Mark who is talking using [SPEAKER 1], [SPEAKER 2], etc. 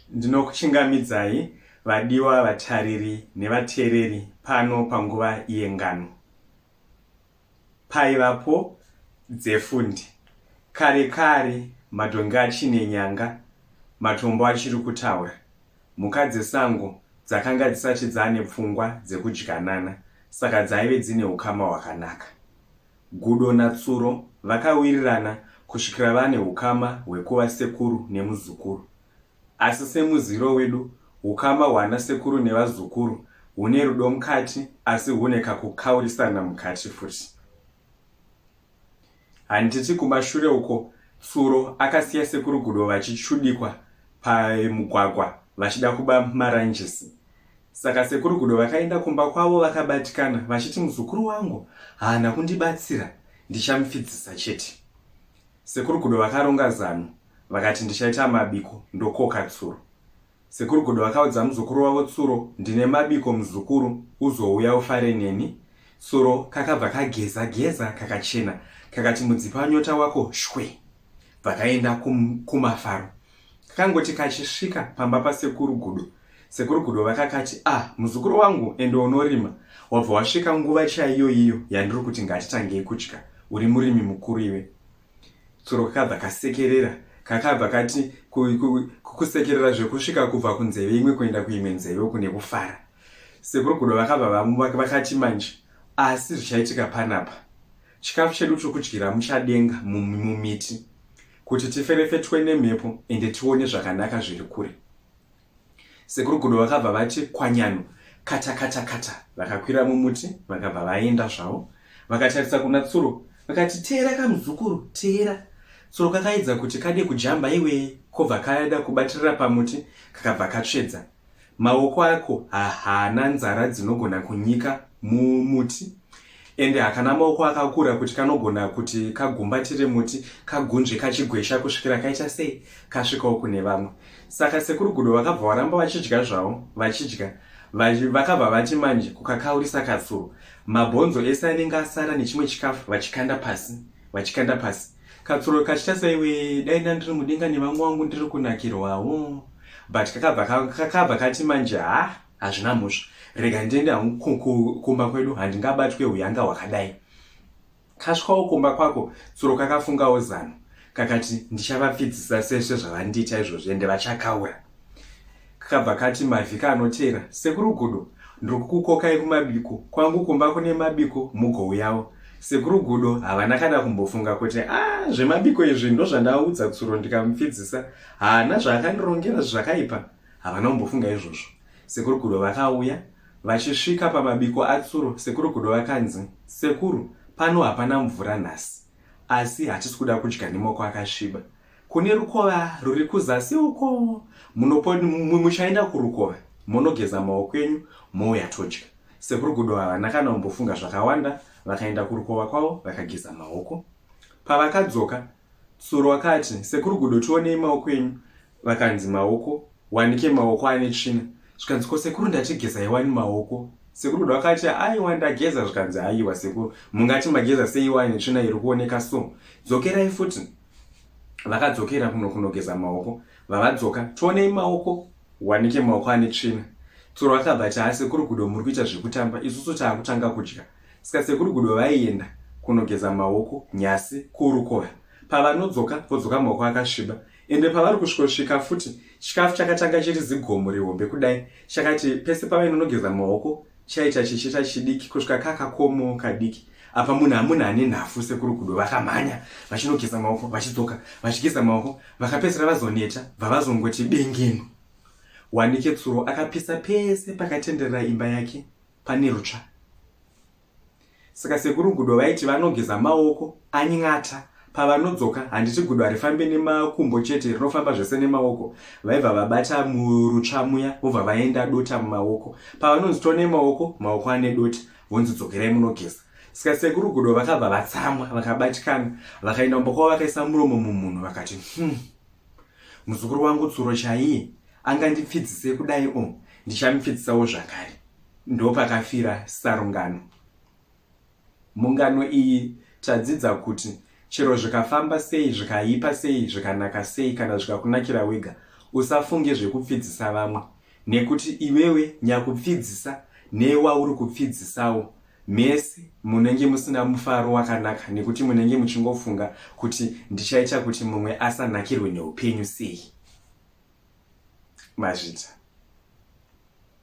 [SPEAKER 1] Ndinokuchingamidzai vadiwa vatariri nevateereri pano panguva yengano. Paivapo dzefundi. Kare kare madhongi achine nyanga, matombo achiri kutaura. Mhuka dzesango dzakanga dzisati dzane pfungwa dzekudyanana, saka dzaive dzine ukama hwakanaka. Gudo natsuro vakawirirana kusvikira vane ukama hwekuva sekuru nemuzukuru. Asi semuziro wedu, ukama hwana sekuru nevazukuru hune rudo mukati, asi hune kakukaurisana mukati futi. Handiti kumashure uko, Tsuro akasiya sekuru Gudo vachichudikwa pamugwagwa vachida kuba maranjisi. Saka sekuru Gudo vakaenda kumba kwavo vakabatikana vachiti, muzukuru wangu haana kundibatsira, ndichamupfidzisa chete. Sekuru Gudo vakaronga zano vakati, ndichaita mabiko ndokoka Tsuro. Sekuru Gudo vakaudza muzukuru wavo Tsuro, ndine mabiko muzukuru, uzouya ufare neni. Tsuro kakabva kageza geza kakachena, kakati mudzipa wanyota wako shwe. Vakaenda kumafaro. Kakangoti kachisvika pamba pasekuru Gudo, sekuru Gudo vakakati, muzukuru wangu ende unorima, wabva wasvika nguva chaiyo iyo yandiri kuti ngatitangei kutya, uri murimi mukuru iwe. Tsuro kakabva kasekerera, kakabva kati kusekerera zvekusvika kubva kunzeve imwe kuenda kuimwe nzeve kune kufara. Sekuru Gudo vakabva vakati manje, asi zvichaitika panapa, chikafu chedu chokudyira muchadenga mumiti, kuti tiferefetwe nemhepo ende tione zvakanaka zviri kure. Sekuru Gudo vakabva vati kwanyano, kata kata kata, vakakwira mumuti, vakabva vaenda zvavo. Vakatarisa kuna Tsuro, vakati, teera kamuzukuru, teera. Tsuro kakaedza kuti kade kujamba iwe, kobva kaeda kubatirira pamuti, kakabva katsvedza. Maoko ako haana nzara dzinogona kunyika mumuti, ende hakana maoko akakura kuti kanogona kuti kagumbatire muti, kagunzve kachigwesha kusvikira kaita sei, kasvikawo kune vamwe. Saka sekuru Gudo vakabva varamba vachidya zvavo, vachidya. Vakabva vati manje kukakaurisa katsuro, mabhonzo ese anenge asara nechimwe chikafu vachikanda pasi. Katsuro kachitasa, iwe dai ndiri mudenga nevamwe wangu ndiri kunakirwawo. But kakabva kati manje, hazvina mhosva, rega ndiende hangu kumba kwedu, handingabatwe uyanga hwakadai. Kasvikawo kumba kwako, Tsuro kakafungawo zano, kakati, ndichavapfidzisa sese zvavandiita izvozvo ende vachakaura. Kakabva kati mavhiki anoteera, sekuru Gudo, ndiri kukukokai kumabiko, kwangu kumba kune mabiko mugouyawo. Sekuru Gudo havana kada kumbofunga kuti zvemabiko izvi ndozvandaudza Tsuro ndikamupfidzisa, haana zvaakandirongera zvakaipa, havana kumbofunga izvozvo. Sekuru Gudo vakauya, vachisvika pamabiko aTsuro, sekuru Gudo vakanzi, sekuru, pano hapana mvura nhasi, asi hatisi kuda kudya nemaoko akasviba. Kune rukova ruri kuzasi uko, muchaenda kurukova, munogeza maoko enyu, mouya todya. Sekuru Gudo havana kana kumbofunga zvakawanda, vakaenda kurukova kwavo, vakageza maoko. Pavakadzoka, Tsuro vakati, sekuru Gudo, tionei maoko enyu. Vakanzi, maoko, wanike maoko ane tsvina. Zvikanzi, ko sekuru, ndatigeza iwani maoko. Sekuru Gudo vakati, aiwa ndageza. Zvikanzi, aiwa sekuru, mungati mageza seiwani tsvina iri kuoneka so, dzokerai futi. Vakadzokera kunogeza maoko. Vavadzoka, tionei maoko, wanike maoko ane tsvina. Tsuro vakabva ati, sekuru Gudo, muri kuita zvekutamba, isusu taakutanga kudya. Saka sekuru Gudo vaienda kunogeza maoko nyasi kurukova. Pavanodzoka, vodzoka maoko akasviba. Ende pavari kusvika futi, chikafu chakatanga chiri zigomo rehombe kudai, chakati pese pavainonogeza maoko chaita chichita chidiki kusvika kakakomo kadiki. Apa munhu hamuna ane nhafu. Sekuru Gudo vakamhanya vachinogeza maoko, vachidzoka vachigeza maoko, vakapedzisira vazoneta, vavazongoti bengeno. Wanike Tsuro akapisa pese pakatenderera imba yake pane rutsva. Saka sekuru Gudo vaiti vanogeza maoko anyata. Pavanodzoka, handiti Gudo harifambe nemakumbo chete, rinofamba zvese nemaoko. Vaibva vabata murutsva muya, vobva vaenda dota mumaoko. Pavanonzi tonei maoko, maoko ane dota, vonzi dzokerai munogeza. Saka sekuru Gudo vakabva vatsamwa, vakabatikana, vakaenda kumba kwavo vakaisa muromo mumunhu, vakati, muzukuru wangu Tsuro chaiye angandipfidzise kudai, ndichamupfidzisawo zvakare. Ndo pakafira sarungano. Mungano iyi tadzidza kuti chero zvikafamba sei, zvikaipa sei, zvikanaka sei, kana zvikakunakira wega, usafunge zvekupfidzisa vamwe, nekuti iwewe nyakupfidzisa newauri kupfidzisawo mese munenge musina mufaro wakanaka, nekuti munenge muchingofunga kuti ndichaita kuti mumwe asanakirwe neupenyu sei. Mazvita.